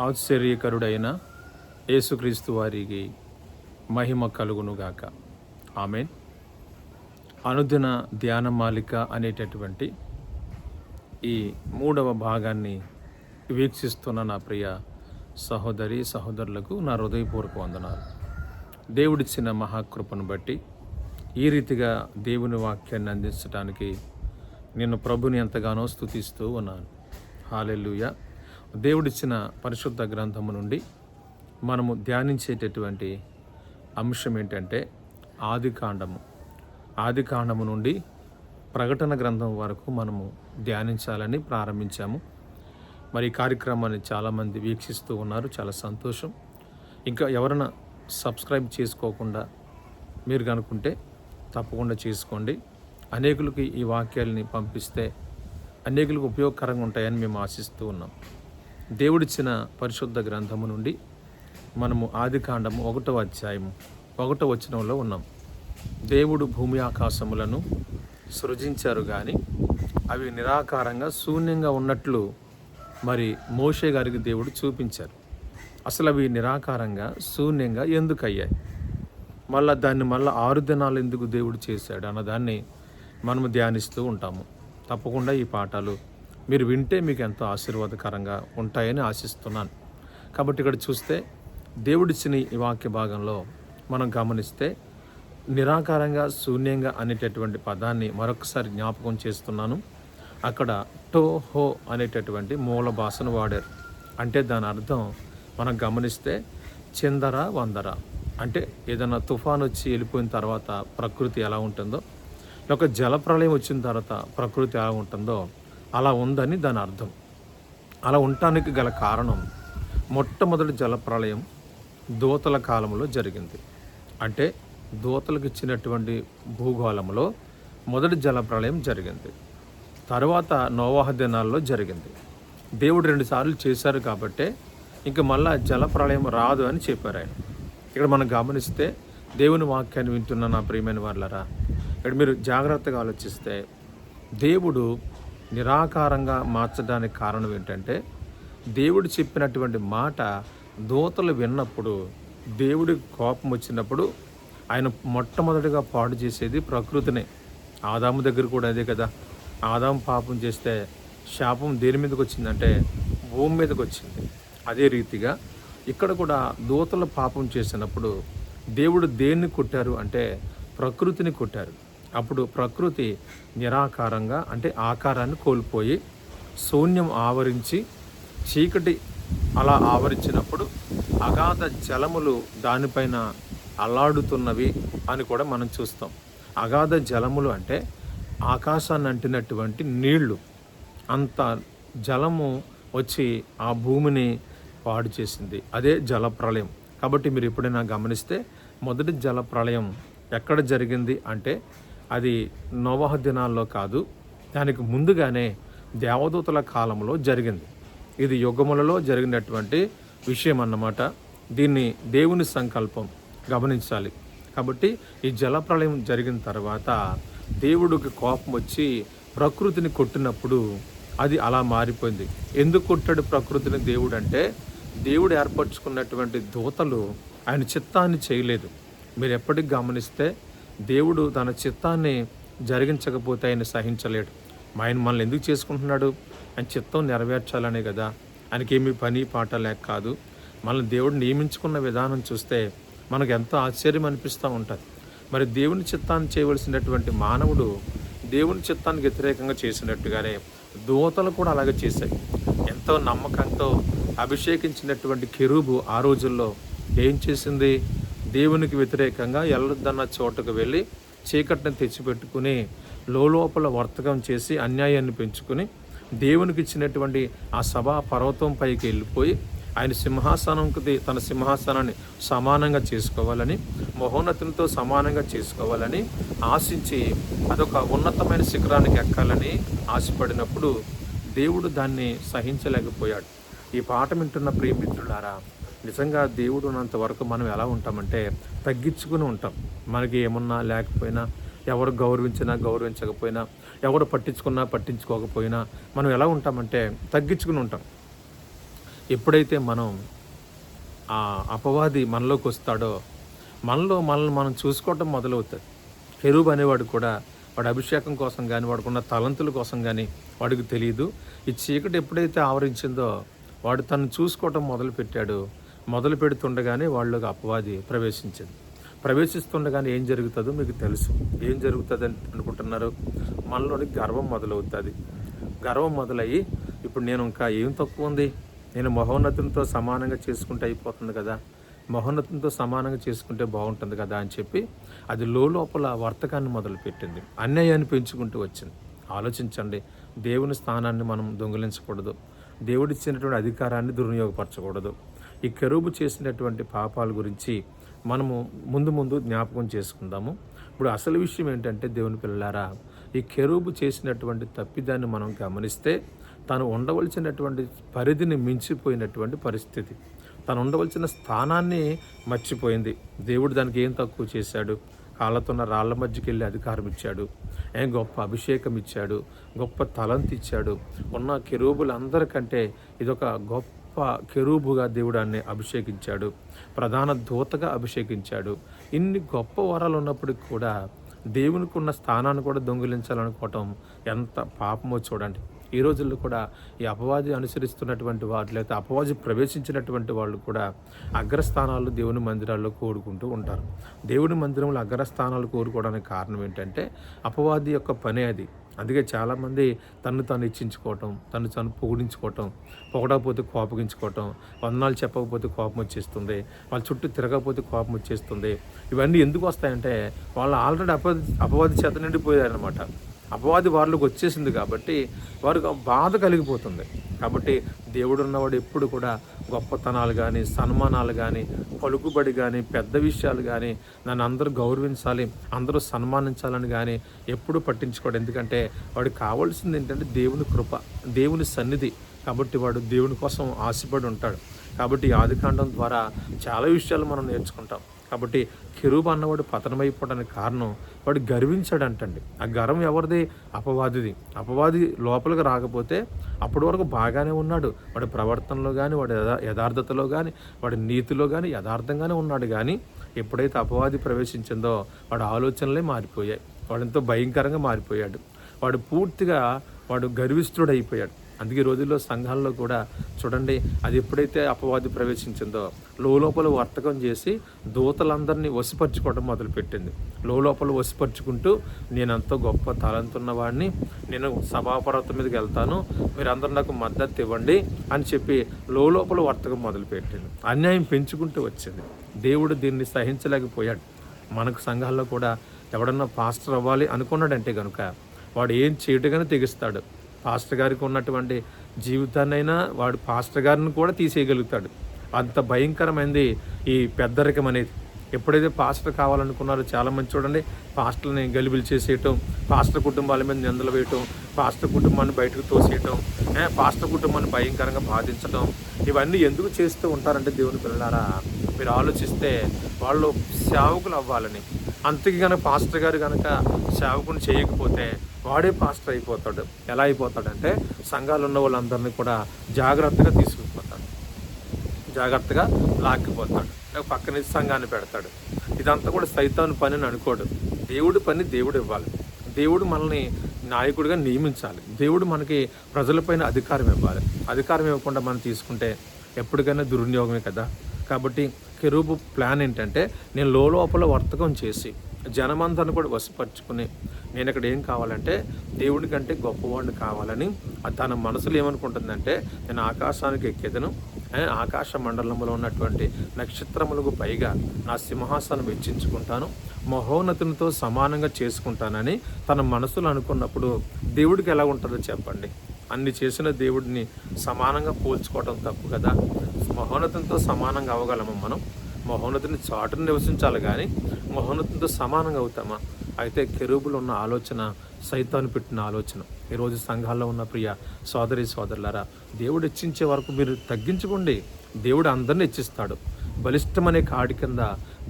ఆశ్చర్యకరుడైన యేసుక్రీస్తు వారికి మహిమ కలుగునుగాక. ఆమెన్. అనుదిన ధ్యానమాలిక అనేటటువంటి ఈ 3వ భాగాన్ని వీక్షిస్తున్న నా ప్రియ సహోదరి సహోదరులకు నా హృదయపూర్వక వందనాలు. దేవుడిచ్చిన మహాకృపను బట్టి ఈ రీతిగా దేవుని వాక్యాన్ని అందించడానికి నేను ప్రభుని ఎంతగానో స్తుతిస్తూ ఉన్నాను. హల్లెలూయా. దేవుడిచ్చిన పరిశుద్ధ గ్రంథము నుండి మనము ధ్యానించేటటువంటి అంశం ఏంటంటే ఆదికాండము నుండి ప్రకటన గ్రంథం వరకు మనము ధ్యానించాలని ప్రారంభించాము. మరి ఈ కార్యక్రమాన్ని చాలామంది వీక్షిస్తూ ఉన్నారు, చాలా సంతోషం. ఇంకా ఎవరైనా సబ్స్క్రైబ్ చేసుకోకుండా మీరు కనుక్కుంటే తప్పకుండా చేసుకోండి. అనేకులకి ఈ వాక్యాలని పంపిస్తే అనేకులకు ఉపయోగకరంగా ఉంటాయని మేము ఆశిస్తూ ఉన్నాం. దేవుడిచ్చిన పరిశుద్ధ గ్రంథము నుండి మనము ఆదికాండము 1వ అధ్యాయము 1వ వచనంలో ఉన్నాం. దేవుడు భూమి ఆకాశములను సృజించారు కానీ అవి నిరాకారంగా శూన్యంగా ఉన్నట్లు మరి మోషే గారికి దేవుడు చూపించారు. అసలు అవి నిరాకారంగా శూన్యంగా ఎందుకు అయ్యాయి, దాన్ని 6 దినాలు ఎందుకు దేవుడు చేశాడు అన్నదాన్ని మనము ధ్యానిస్తూ ఉంటాము. తప్పకుండా ఈ పాఠాలు మీరు వింటే మీకు ఎంతో ఆశీర్వాదకరంగా ఉంటాయని ఆశిస్తున్నాను. కాబట్టి ఇక్కడ చూస్తే దేవుడిచ్చిన ఈ వాక్య భాగంలో మనం గమనిస్తే నిరాకారంగా శూన్యంగా అనేటటువంటి పదాన్ని మరొకసారి జ్ఞాపకం చేస్తున్నాను. అక్కడ టోహో అనేటటువంటి మూల భాషను వాడారు. అంటే దాని అర్థం మనం గమనిస్తే చిందర వందర. అంటే ఏదైనా తుఫాను వచ్చి వెళ్ళిపోయిన తర్వాత ప్రకృతి ఎలా ఉంటుందో, ఒక జలప్రళయం వచ్చిన తర్వాత ప్రకృతి ఎలా ఉంటుందో అలా ఉందని దాని అర్థం. అలా ఉండటానికి గల కారణం మొట్టమొదటి జలప్రళయం దూతల కాలంలో జరిగింది. అంటే దూతలకు ఇచ్చినటువంటి భూగోళంలో మొదటి జలప్రళయం జరిగింది. తర్వాత నోవాహ దినాల్లో జరిగింది. దేవుడు 2 సార్లు చేశారు కాబట్టే ఇంక మళ్ళా జలప్రళయం రాదు అని చెప్పారు ఆయన. ఇక్కడ మనం గమనిస్తే దేవుని వాక్యాన్ని వింటున్న నా ప్రియమైన వాళ్ళరా, ఇక్కడ మీరు జాగ్రత్తగా ఆలోచిస్తే దేవుడు నిరాకారంగా మార్చడానికి కారణం ఏంటంటే దేవుడు చెప్పినటువంటి మాట దూతలు విన్నప్పుడు, దేవుడి కోపం వచ్చినప్పుడు ఆయన మొట్టమొదటిగా పాడు చేసేది ప్రకృతినే. ఆదాము దగ్గర కూడా అదే కదా. ఆదాము పాపం చేస్తే శాపం దేని మీదకి వచ్చిందంటే భూమి మీదకి వచ్చింది. అదే రీతిగా ఇక్కడ కూడా దూతలు పాపం చేసినప్పుడు దేవుడు దేన్ని కొట్టారు అంటే ప్రకృతిని కొట్టారు. అప్పుడు ప్రకృతి నిరాకారంగా అంటే ఆకారాన్ని కోల్పోయి శూన్యం ఆవరించి చీకటి అలా ఆవరించినప్పుడు అగాధ జలములు దానిపైన అల్లాడుతున్నవి అని కూడా మనం చూస్తాం. అగాధ జలములు అంటే ఆకాశాన్ని అంటినటువంటి నీళ్లు, అంత జలము వచ్చి ఆ భూమిని పాడు చేసింది. అదే జలప్రళయం. కాబట్టి మీరు ఎప్పుడైనా గమనిస్తే మొదటి జలప్రళయం ఎక్కడ జరిగింది అంటే అది నోవాహు దినాల్లో కాదు, దానికి ముందుగానే దేవదూతల కాలంలో జరిగింది. ఇది యుగములలో జరిగినటువంటి విషయం అన్నమాట. దీన్ని దేవుని సంకల్పం గమనించాలి. కాబట్టి ఈ జలప్రళయం జరిగిన తర్వాత దేవుడికి కోపం వచ్చి ప్రకృతిని కొట్టినప్పుడు అది అలా మారిపోయింది. ఎందుకు కొట్టాడు ప్రకృతిని దేవుడు అంటే దేవుడు ఏర్పరచుకున్నటువంటి దూతలు ఆయన చిత్తాన్ని చేయలేదు. మీరు ఎప్పటికి గమనిస్తే దేవుడు తన చిత్తాన్ని జరిగించకపోతే ఆయన సహించలేడు. ఆయన మనల్ని ఎందుకు చేసుకుంటున్నాడు? ఆయన చిత్తం నెరవేర్చాలనే కదా. ఆయనకేమీ పని పాట లేక కాదు. మనల్ని దేవుడు నియమించుకున్న విధానం చూస్తే మనకు ఎంతో ఆశ్చర్యం అనిపిస్తూ ఉంటుంది. మరి దేవుని చిత్తాన్ని చేయవలసినటువంటి మానవుడు దేవుని చిత్తానికి వ్యతిరేకంగా చేసినట్టుగానే దూతలు కూడా అలాగే చేశాయి. ఎంతో నమ్మకంతో అభిషేకించినటువంటి కెరూబు ఆ రోజుల్లో ఏం చేసింది? దేవునికి వ్యతిరేకంగా ఎల్లదన్న చోటుకు వెళ్ళి చీకటిని తెచ్చిపెట్టుకుని లోపల వర్తకం చేసి అన్యాయాన్ని పెంచుకుని దేవునికి ఇచ్చినటువంటి ఆ సభా పర్వతం పైకి వెళ్ళిపోయి ఆయన సింహాసనంకి తన సింహాసనాన్ని సమానంగా చేసుకోవాలని, మహోన్నతునితో సమానంగా చేసుకోవాలని ఆశించి అదొక ఉన్నతమైన శిఖరానికి ఎక్కాలని ఆశపడినప్పుడు దేవుడు దాన్ని సహించలేకపోయాడు. ఈ పాట వింటున్న ప్రియమిత్రులారా, నిజంగా దేవుడు ఉన్నంత వరకు మనం ఎలా ఉంటామంటే తగ్గించుకుని ఉంటాం. మనకి ఏమన్నా లేకపోయినా, ఎవరు గౌరవించినా గౌరవించకపోయినా, ఎవరు పట్టించుకున్నా పట్టించుకోకపోయినా మనం ఎలా ఉంటామంటే తగ్గించుకుని ఉంటాం. ఎప్పుడైతే మనం ఆ అపవాది మనలోకి వస్తాడో మనల్ని మనం చూసుకోవటం మొదలవుతుంది. కెరూబు అనేవాడు కూడా వాడి అభిషేకం కోసం కానీ వాడుకున్న తలంతుల కోసం కానీ వాడికి తెలియదు. ఈ చీకటి ఎప్పుడైతే ఆవరించిందో వాడు తను చూసుకోవటం మొదలు పెడుతుండగానే వాళ్ళకి అపవాది ప్రవేశిస్తుండగానే ఏం జరుగుతుందో మీకు తెలుసు. ఏం జరుగుతుంది అనుకుంటున్నారు? మనలోని గర్వం మొదలవుతుంది. గర్వం మొదలయ్యి ఇప్పుడు నేను ఇంకా ఏం తక్కువ ఉంది, నేను మహోన్నతునితో సమానంగా చేసుకుంటే అయిపోతుంది కదా, మహోన్నతంతో సమానంగా చేసుకుంటే బాగుంటుంది కదా అని చెప్పి అది లోపల వర్తకాన్ని మొదలుపెట్టింది. అన్యాయాన్ని పెంచుకుంటూ వచ్చింది. ఆలోచించండి, దేవుని స్థానాన్ని మనం దొంగిలించకూడదు, దేవుడిచ్చినటువంటి అధికారాన్ని దుర్వినియోగపరచకూడదు. ఈ కెరూబు చేసినటువంటి పాపాల గురించి మనము ముందు జ్ఞాపకం చేసుకుందాము. ఇప్పుడు అసలు విషయం ఏంటంటే దేవుని పిల్లలారా, ఈ కెరూబు చేసినటువంటి తప్పిదాన్ని మనం గమనిస్తే తను ఉండవలసినటువంటి పరిధిని మించిపోయినటువంటి పరిస్థితి, తను ఉండవలసిన స్థానాన్ని మర్చిపోయింది. దేవుడు దానికి ఏం తక్కువ చేశాడు? కాళ్ళతోన్న రాళ్ల మధ్యకి వెళ్ళి అధికారం ఇచ్చాడు, గొప్ప అభిషేకం ఇచ్చాడు, గొప్ప తలంతి ఇచ్చాడు. ఉన్న కెరూబులందరికంటే ఇదొక గొప్ప కెరూబుగా దేవుడాన్ని అభిషేకించాడు, ప్రధాన దూతగా అభిషేకించాడు. ఇన్ని గొప్ప వరాలు ఉన్నప్పటికీ కూడా దేవునికి ఉన్న స్థానాన్ని కూడా దొంగిలించాలనుకోవటం ఎంత పాపమో చూడండి. ఈ రోజుల్లో కూడా ఈ అపవాది అనుసరిస్తున్నటువంటి వారు, లేకపోతే అపవాది ప్రవేశించినటువంటి వాళ్ళు కూడా అగ్రస్థానాలు దేవుని మందిరాల్లో కోరుకుంటూ ఉంటారు. దేవుని మందిరంలో అగ్రస్థానాలు కోరుకోవడానికి కారణం ఏంటంటే అపవాది యొక్క పనే అది. అందుకే చాలామంది తను ఇచ్చించుకోవటం, తను పొగిడించుకోవటం, పొగడకపోతే కోపగించుకోవటం, వందనాలు చెప్పకపోతే కోపం వచ్చేస్తుంది, వాళ్ళ చుట్టూ తిరగకపోతే కోపం వచ్చేస్తుంది. ఇవన్నీ ఎందుకు వస్తాయంటే వాళ్ళు ఆల్రెడీ అపవాది చేత నిండిపోయారనమాట. అపవాది వారిలోకి వచ్చేసింది కాబట్టి వారికి బాధ కలిగిపోతుంది. కాబట్టి దేవుడు ఉన్నవాడు ఎప్పుడు కూడా గొప్పతనాలు కానీ, సన్మానాలు కానీ, పలుకుబడి కానీ, పెద్ద విషయాలు కానీ, నన్ను అందరూ గౌరవించాలి, అందరూ సన్మానించాలని కానీ ఎప్పుడూ పట్టించుకోడు. ఎందుకంటే వాడికి కావాల్సింది ఏంటంటే దేవుని కృప, దేవుని సన్నిధి. కాబట్టి వాడు దేవుని కోసం ఆశపడి ఉంటాడు. కాబట్టి ఆదికాండం ద్వారా చాలా విషయాలు మనం నేర్చుకుంటాం. కాబట్టి కెరూబు అన్నవాడు పతనమైపోవడానికి కారణం వాడు గర్వించాడంటండి. ఆ గర్వం ఎవరిది? అపవాదిది. అపవాది లోపలికి రాకపోతే అప్పటి వరకు బాగానే ఉన్నాడు. వాడి ప్రవర్తనలో కానీ, వాడి యథార్థతలో కానీ, వాడి నీతిలో కానీ యథార్థంగానే ఉన్నాడు. కానీ ఎప్పుడైతే అపవాది ప్రవేశించిందో వాడి ఆలోచనలే మారిపోయాయి. వాడెంతో భయంకరంగా మారిపోయాడు. వాడు గర్విష్ఠుడు అయిపోయాడు. అందుకే రోజుల్లో సంఘాల్లో కూడా చూడండి, అది ఎప్పుడైతే అపవాది ప్రవేశించిందో లోపల వర్తకం చేసి దూతలందరినీ వశపరుచుకోవడం మొదలుపెట్టింది. లోపల వశపరుచుకుంటూ నేనంతో గొప్ప తలంతున్న వాడిని, నేను సభాపర్వతం మీదకి వెళ్తాను, మీరందరూ నాకు మద్దతు ఇవ్వండి అని చెప్పి లోపల వర్తకం మొదలుపెట్టింది. అన్యాయం పెంచుకుంటూ వచ్చింది. దేవుడు దీన్ని సహించలేకపోయాడు. మనకు సంఘాల్లో కూడా ఎవడన్నా పాస్టర్ అవ్వాలి అనుకున్నాడంటే కనుక వాడు ఏం చేయటగానే తెగిస్తాడు. పాస్టర్ గారికి ఉన్నటువంటి జీవితాన్నైనా వాడు పాస్టర్ గారిని కూడా తీసేయగలుగుతాడు. అంత భయంకరమైనది ఈ పెద్దరికం అనేది. ఎప్పుడైతే పాస్టర్ కావాలనుకున్నారో చాలామంది చూడండి, పాస్టర్ని గలిబిలి చేసేయటం, పాస్టర్ కుటుంబాల మీద నిందలు వేయటం, పాస్టర్ కుటుంబాన్ని బయటకు తోసేయటం, పాస్టర్ కుటుంబాన్ని భయంకరంగా బాధించడం, ఇవన్నీ ఎందుకు చేస్తూ ఉంటారంటే దేవుని పిల్లలారా, మీరు ఆలోచిస్తే వాళ్ళు సేవకులు అవ్వాలని. అంతకి కనుక పాస్టర్ గారు కనుక సేవకుని చేయకపోతే వాడే పాస్టర్ అయిపోతాడు. ఎలా అయిపోతాడంటే సంఘాలు ఉన్న వాళ్ళందరినీ కూడా జాగ్రత్తగా తీసుకుపోతాడు, జాగ్రత్తగా లాక్కిపోతాడు, పక్కన సంఘాన్ని పెడతాడు. ఇదంతా కూడా సైతాను పని అని అనుకోడు. దేవుడి పని దేవుడు ఇవ్వాలి. దేవుడు మనల్ని నాయకుడిగా నియమించాలి. దేవుడు మనకి ప్రజలపైన అధికారం ఇవ్వాలి. అధికారం ఇవ్వకుండా మనం తీసుకుంటే ఎప్పటికైనా దుర్వినియోగమే కదా. కాబట్టి కెరూబు ప్లాన్ ఏంటంటే నేను లోపల వర్తకం చేసి జనమందరిని కూడా వశపరుచుకుని నేను ఇక్కడ ఏం కావాలంటే దేవుడి కంటే గొప్పవాడిని కావాలని తన మనసులో ఏమనుకుంటుందంటే నేను ఆకాశానికి ఎక్కేదను, ఆకాశ మండలంలో ఉన్నటువంటి నక్షత్రములకు పైగా నా సింహాసనం వెచ్చించుకుంటాను, మహోన్నతునితో సమానంగా చేసుకుంటానని తన మనసులో అనుకున్నప్పుడు దేవుడికి ఎలా ఉంటుందో చెప్పండి. అన్ని చేసిన దేవుడిని సమానంగా పోల్చుకోవటం తప్పు కదా. మహోన్నతంతో సమానంగా అవ్వగలమా మనం? మహోన్నతుని చాటును నివసించాలి కానీ మహోన్నతంతో సమానంగా అవుతామా? అయితే కెరూబులు ఉన్న ఆలోచన సైతాను పెట్టిన ఆలోచన. ఈరోజు సంఘాల్లో ఉన్న ప్రియ సోదరులారా, దేవుడు హెచ్చించే వరకు మీరు తగ్గించుకోండి. దేవుడు అందరిని హెచ్చిస్తాడు. బలిష్టమనే కాడి కింద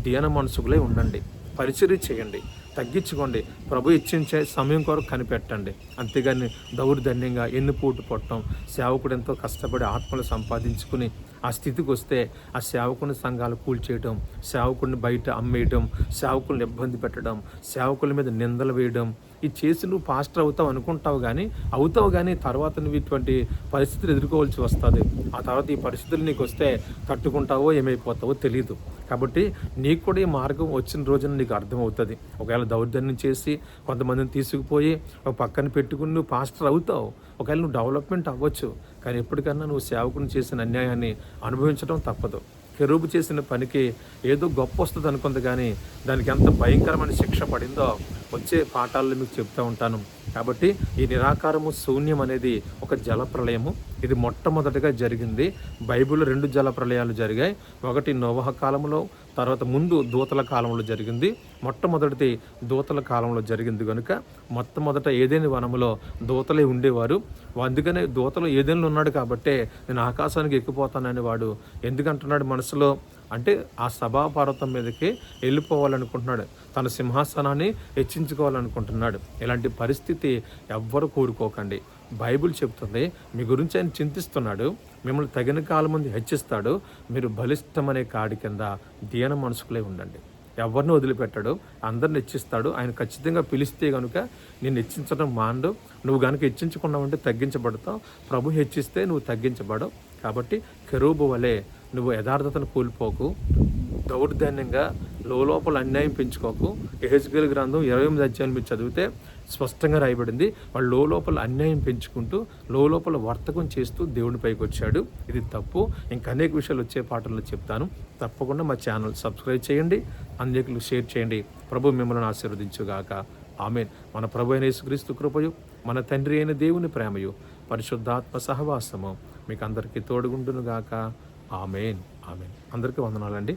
దీన మనసుకులే ఉండండి, పరిచర్య చేయండి, తగ్గించుకోండి. ప్రభు ఇచ్చించే సమయం కొరకు కనిపెట్టండి. అంతేగాని దౌర్జన్యంగా ఎన్నుపోటు కొట్టడం, సేవకుడు ఎంతో కష్టపడి ఆత్మలు సంపాదించుకుని ఆ స్థితికి వస్తే ఆ సేవకుని సంఘాలు కూల్చేయడం, సేవకుడిని బయట అమ్మేయడం, సేవకుల్ని ఇబ్బంది పెట్టడం, సేవకుల మీద నిందలు వేయడం, ఇది చేసి నువ్వు పాస్టర్ అవుతావు కానీ తర్వాత నువ్వు ఇటువంటి పరిస్థితులు ఎదుర్కోవాల్సి వస్తుంది. ఆ తర్వాత ఈ పరిస్థితులు నీకు వస్తే తట్టుకుంటావో ఏమైపోతావో తెలియదు. కాబట్టి నీకు కూడా ఈ మార్గం వచ్చిన రోజున నీకు అర్థమవుతుంది. ఒకవేళ దౌర్జన్యం చేసి కొంతమందిని తీసుకుపోయి ఒక పక్కన పెట్టుకుని నువ్వు పాస్టర్ అవుతావు. ఒకవేళ నువ్వు డెవలప్మెంట్ అవ్వచ్చు, కానీ ఎప్పటికన్నా నువ్వు సేవకుని చేసిన అన్యాయాన్ని అనుభవించడం తప్పదు. కెరూబు చేసిన పనికి ఏదో గొప్ప వస్తుంది అనుకుంది, కానీ దానికి ఎంత భయంకరమైన శిక్ష పడిందో వచ్చే పాఠాల్లో మీకు చెప్తూ ఉంటాను. కాబట్టి ఈ నిరాకారము శూన్యం అనేది ఒక జలప్రళయము. ఇది మొట్టమొదటిగా జరిగింది. బైబిల్లో 2 జలప్రళయాలు జరిగాయి. ఒకటి నోవహ కాలంలో, తర్వాత ముందు దూతల కాలంలో జరిగింది. మొట్టమొదటిది దూతల కాలంలో జరిగింది కనుక మొట్టమొదట ఏదైనా వనములో దూతలే ఉండేవారు. అందుకనే దూతలు ఏదైనా ఉన్నాడు కాబట్టే నేను ఆకాశానికి ఎక్కిపోతానని వాడు ఎందుకంటున్నాడు మనసులో అంటే ఆ సభాపర్వతం మీదకి వెళ్ళిపోవాలనుకుంటున్నాడు, తన సింహాసనాన్ని హెచ్చించుకోవాలనుకుంటున్నాడు. ఇలాంటి పరిస్థితి ఎవ్వరు కోరుకోకండి. బైబిల్ చెప్తుంది మీ గురించి ఆయన చింతిస్తున్నాడు, మిమ్మల్ని తగిన కాలం ముందు హెచ్చిస్తాడు. మీరు బలిష్టమనే కాడి కింద దీన మనసుకులే ఉండండి. ఎవరిని వదిలిపెట్టాడు, అందరిని హెచ్చిస్తాడు. ఆయన ఖచ్చితంగా పిలిస్తే కనుక నిన్ను హెచ్చించడం మాండు. నువ్వు కనుక హెచ్చించుకున్నావంటే తగ్గించబడతావు. ప్రభు హెచ్చిస్తే నువ్వు తగ్గించబడవు. కాబట్టి కెరూబు వలె నువ్వు యథార్థతను కోల్పోకు, దౌర్జన్యంగా లోపల అన్యాయం పెంచుకోకు. యెహెజ్కేలు గ్రంథం 28 అధ్యాయాలు మీరు చదివితే స్పష్టంగా రాయబడింది. వాళ్ళు లోపల అన్యాయం పెంచుకుంటూ లోపల వర్తకం చేస్తూ దేవుని పైకి వచ్చాడు. ఇది తప్పు. ఇంకా అనేక విషయాలు వచ్చే పాటల్లో చెప్తాను. తప్పకుండా మా ఛానల్ సబ్స్క్రైబ్ చేయండి, అనేకులకు షేర్ చేయండి. ప్రభు మిమ్మల్ని ఆశీర్వదించుగాక. ఆమేన్. మన ప్రభు అయిన యేసుక్రీస్తు కృపయు, మన తండ్రి అయిన దేవుని ప్రేమయు, పరిశుద్ధాత్మ సహవాసము మీకు అందరికీ తోడుగుండునుగాక. ఆమేన్. ఆమేన్. అందరికీ వందనాలండి.